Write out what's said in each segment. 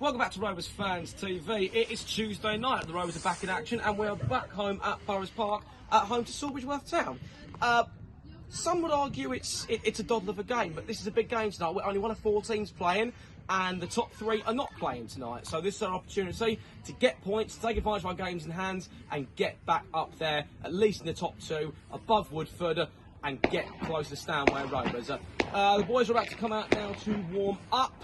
Welcome back to Rovers Fans TV. It is Tuesday night. The Rovers are back in action and we are back home at Burrows Park, at home to Sawbridgeworth Town. Some would argue it's a doddle of a game, but this is a big game tonight. We're only one of 4 teams playing and the top 3 are not playing tonight. So this is our opportunity to get points, take advantage of our games in hand and get back up there, at least in the top 2, above Woodford, and get close to Stanway Rovers. The boys are about to come out now to warm up.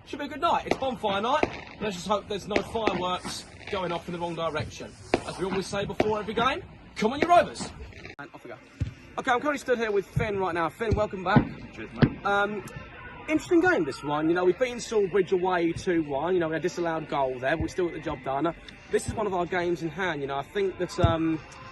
Should be a good night. It's bonfire night. Let's just hope there's no fireworks going off in the wrong direction. As we always say before every game, come on you Rovers! And off we go. Okay, I'm currently stood here with Finn right now. Finn, welcome back. Cheers, mate. Interesting game, this one. You know, we've beaten Sawbridge away 2-1. You know, we had a disallowed goal there, but we still got the job done. This is one of our games in hand. You know, I think that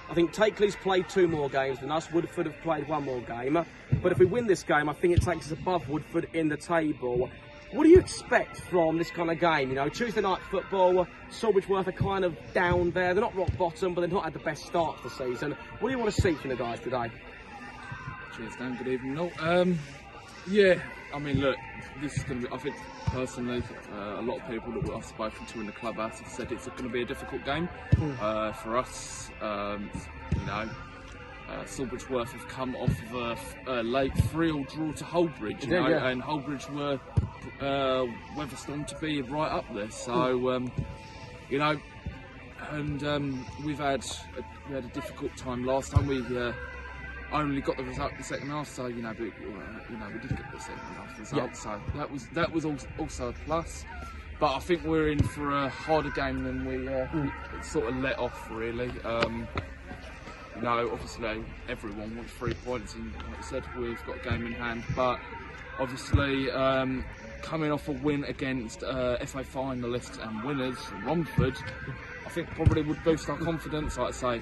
Takeley's played 2 more games than us. Woodford have played 1 more game. But if we win this game, I think it takes us above Woodford in the table. What do you expect from this kind of game? You know, Tuesday night football, Sawbridgeworth are kind of down there. They're not rock bottom, but they've not had the best start to the season. What do you want to see from the guys today? Cheers, Dan. Good evening. No, yeah, I mean, look, this is going to be, I think, personally, a lot of people that I've spoken to in the clubhouse have said it's going to be a difficult game for us. You know, Sawbridgeworth have come off of a late 3-3 draw to Holbridge, you know, and Holbridge were Weatherstone to be right up there. So, you know, and we had a difficult time last time. We only got the result in the second half, so we did get the second half result. So that was also a plus. But I think we're in for a harder game than we sort of let off, really. You know, obviously everyone wants 3 points, and like I said, we've got a game in hand. But obviously, coming off a win against FA finalists and winners Romford, I think probably would boost our confidence. Like I say,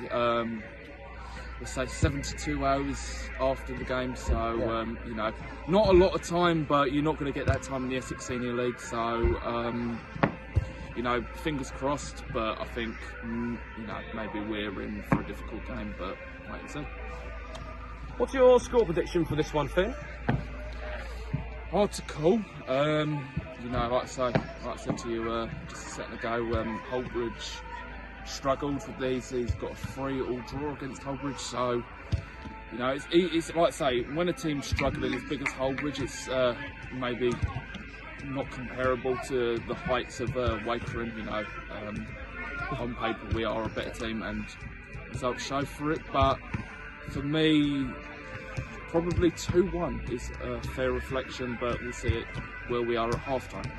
we'll say 72 hours after the game, so you know, not a lot of time, but you're not going to get that time in the Essex Senior League. So you know, fingers crossed, but I think, you know, maybe we're in for a difficult game, but wait and see. What's your score prediction for this one, Finn? Hard to call. You know, like I said to you just a second ago, Holbridge struggled with these. He's got a 3-3 draw against Holbridge, so you know, it's like I say, when a team's struggling as big as Holbridge, it's maybe not comparable to the heights of Wakering. You know, on paper we are a better team and results show for it, but for me probably 2-1 is a fair reflection, but we'll see it where we are at half time.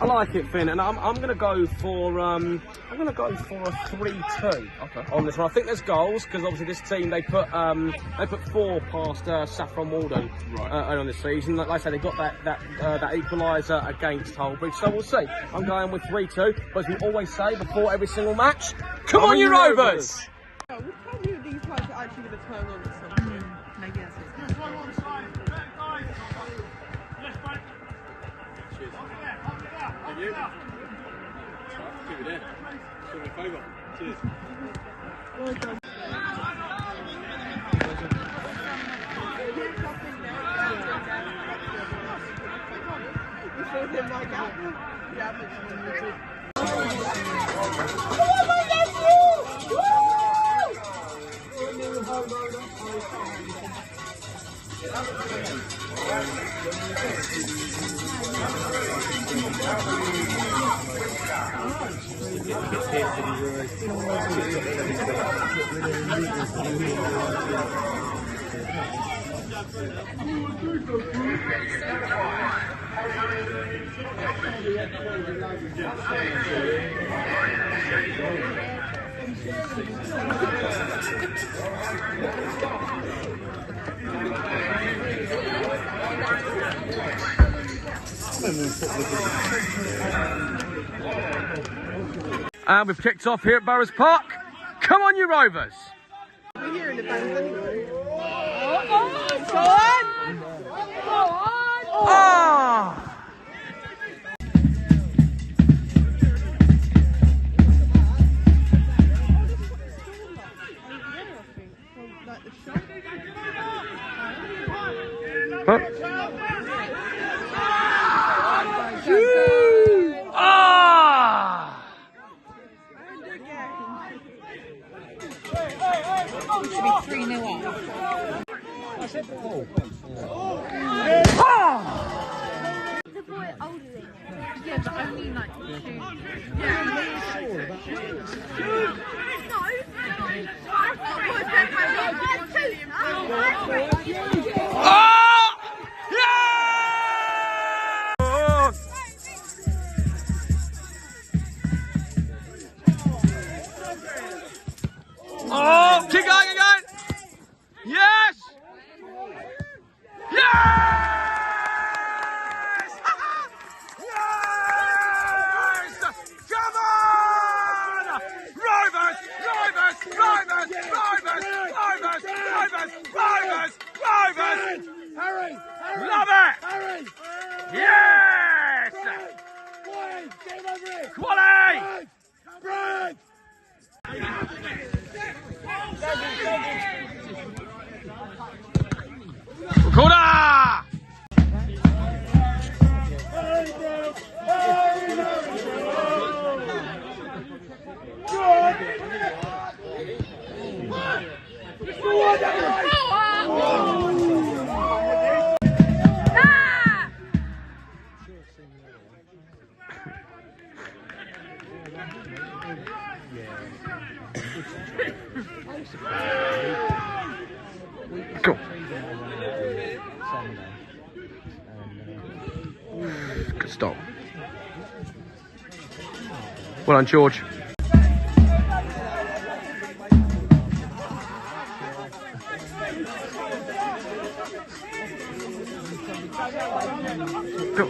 I like it, Finn, and I'm going to go for a 3-2 on this one. I think there's goals because obviously this team they put 4 past Saffron Walden early on this season. Like I said, they got that equaliser against Holbridge, so we'll see. I'm going with 3-2, but as we always say before every single match, come on you Rovers! We can't do these lights are actually going to turn on at some point. Maybe that's it. You? Keep it in. Do me a favour. Cheers. Well done. You saw him like that? Yeah, but oh my nephew! And we've kicked off here at Burrows Park. Come on you Rovers! We're hearing the bands anyway. Go on! Go on! Oh! Huh? Yeah, but only like 2. Oh, keep going again. Yes! Yes! Yes! Come on! Rovers! Rovers! Rovers! Rovers! Rovers! Rovers! Rovers! Rovers! Harry! Love it! Harry! Yes! Brian! Get him over here! Quality! Brian! Recorder! Cool. Good stop. Well done, George. Go.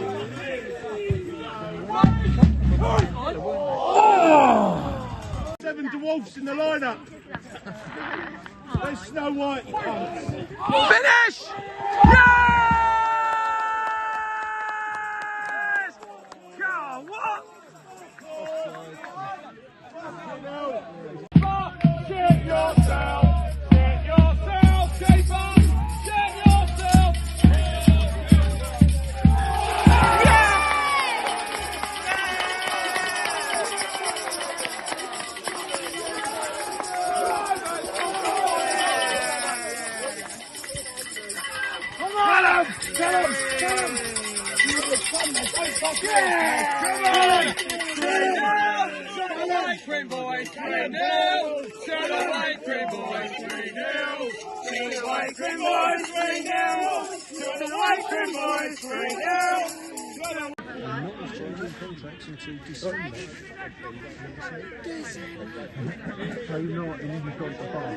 Oh! 7 dwarfs in the lineup. There's Snow White. Finish! Yes! God, what? Get yourself! Get yourself! Keep on! Get yourself! Get him! Cream boys, 3-0. Turn away, cream boys, 3-0. Turn away, cream boys, 3-0. Turn away, cream boys, 3-0. Not was changing contracts until December. So not in you've got the bar.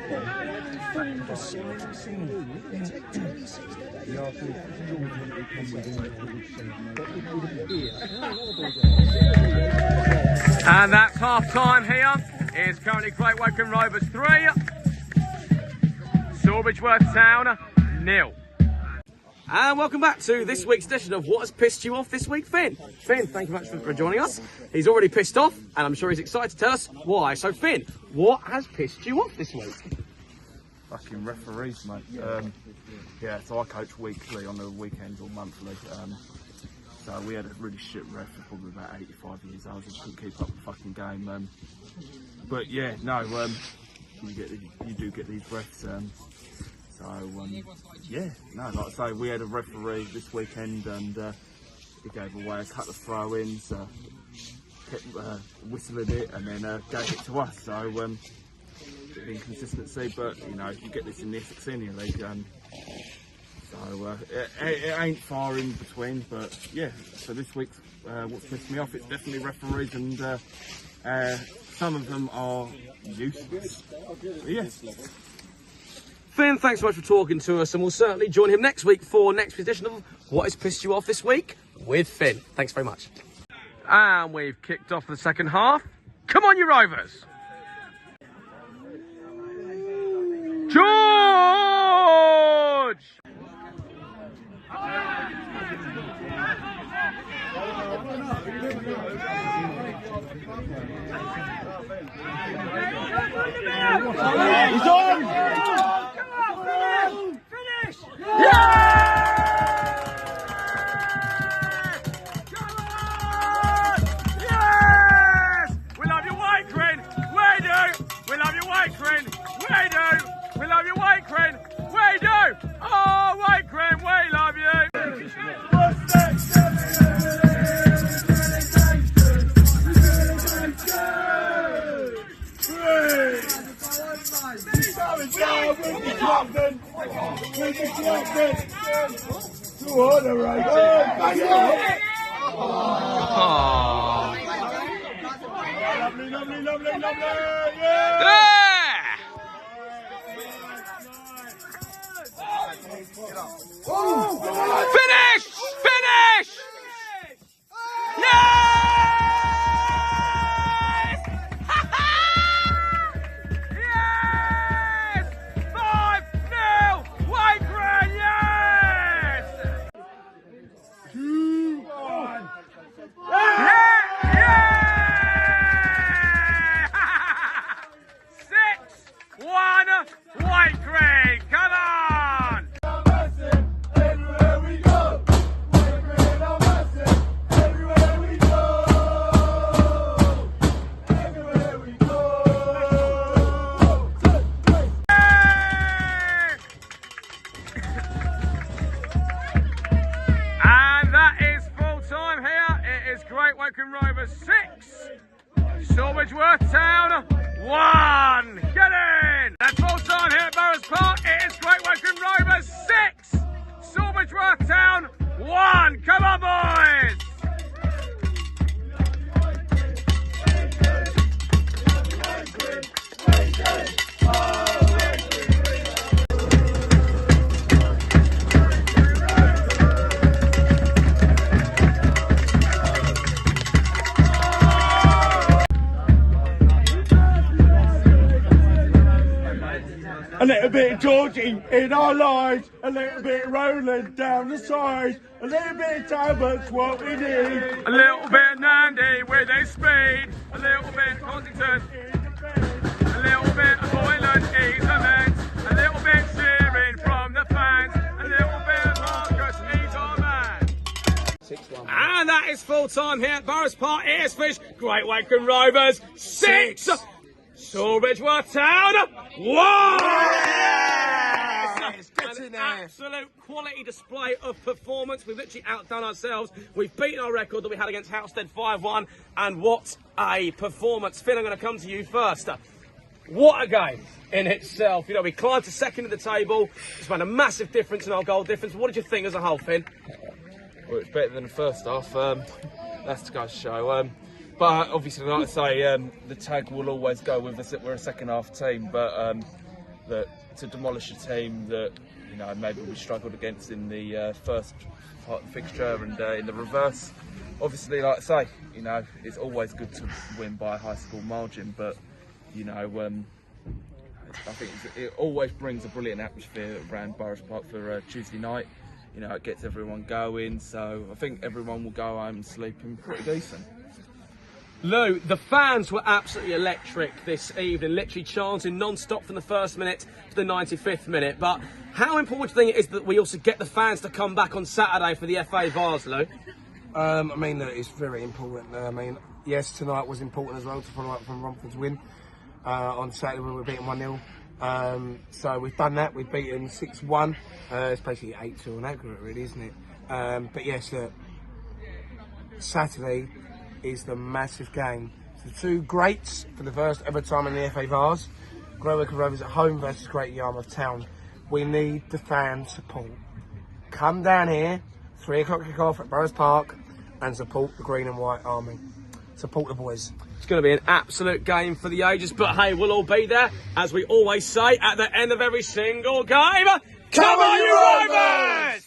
And that's half time here. It's currently Great Wycombe Rovers 3, Sawbridgeworth Town 0. And welcome back to this week's edition of What Has Pissed You Off This Week, Finn. Finn, thank you much for joining us. He's already pissed off, and I'm sure he's excited to tell us why. So, Finn, what has pissed you off this week? Fucking referees, mate. Yeah, so I coach weekly on the weekends or monthly. So we had a really shit ref for probably about 85 years old. He couldn't keep up the fucking game. But yeah, no, you do get these refs. Yeah, no, like I say, we had a referee this weekend and he gave away a couple of throw-ins, kept whistling it and then gave it to us. So, bit of inconsistency, but you know, you get this in the Essex Senior League. So it ain't far in between, but yeah, so this week's what's pissed me off, it's definitely referees and some of them are useless. But yeah. Finn, thanks so much for talking to us, and we'll certainly join him next week for next edition of What Has Pissed You Off This Week with Finn. Thanks very much. And we've kicked off the second half. Come on, you Rovers! George! He's on! Finish! Yes! We love you, Wycombe! We do! We love you, Wycombe! We do! We love you, Wycombe! We do! Oh, Wycombe, we love you! Woking Rovers 6, Sawbridgeworth Town 1. Get in! That's full time here at Burrows Park. It is Great Woking Rovers 6, Sawbridgeworth Town 1. Come on, boys! A little bit of Georgie in our lives, a little bit of Roland down the sides, a little bit of Talbot's what we need. A little bit of Nandy with his speed, a little bit of Contington, a little bit of Boylan, he's immense, a little bit cheering from the fans, a little bit of Marcus, he's our man. 6-1. And that is full time here at Burrows Park. It is finished. Great Woking Rovers 6, Sawbridgeworth Town 1. An absolute quality display of performance. We've literally outdone ourselves. We've beaten our record that we had against Housestead 5-1. And what a performance. Finn, I'm going to come to you first. What a game in itself. You know, we climbed to second in the table. It's made a massive difference in our goal difference. What did you think as a whole, Finn? Well, it's better than the first half. That's to go to show. But obviously, like I say, the tag will always go with us that we're a second half team. But that to demolish a team that, you know, maybe we struggled against in the first part of the fixture and in the reverse. Obviously, like I say, you know, it's always good to win by a high score margin. But, you know, I think it always brings a brilliant atmosphere around Burrows Park for Tuesday night. You know, it gets everyone going. So I think everyone will go home sleeping pretty decent. Lou, the fans were absolutely electric this evening, literally chanting non-stop from the first minute to the 95th minute. But how important do you think it is that we also get the fans to come back on Saturday for the FA Vars, Lou? I mean, it's very important. I mean, yes, tonight was important as well to follow up from Romford's win. On Saturday we were beaten 1-0. So we've done that, we've beaten 6-1. It's basically 8-2 on aggregate, really, isn't it? But yes, Saturday is the massive game. It's the two greats for the first ever time in the FA Vars. Great Woking Rovers at home versus Great Yarmouth Town. We need the fan support. Come down here, 3 o'clock kick-off at Burrows Park, and support the Green and White Army. Support the boys. It's going to be an absolute game for the ages, but hey, we'll all be there, as we always say at the end of every single game. Come on, you Rovers!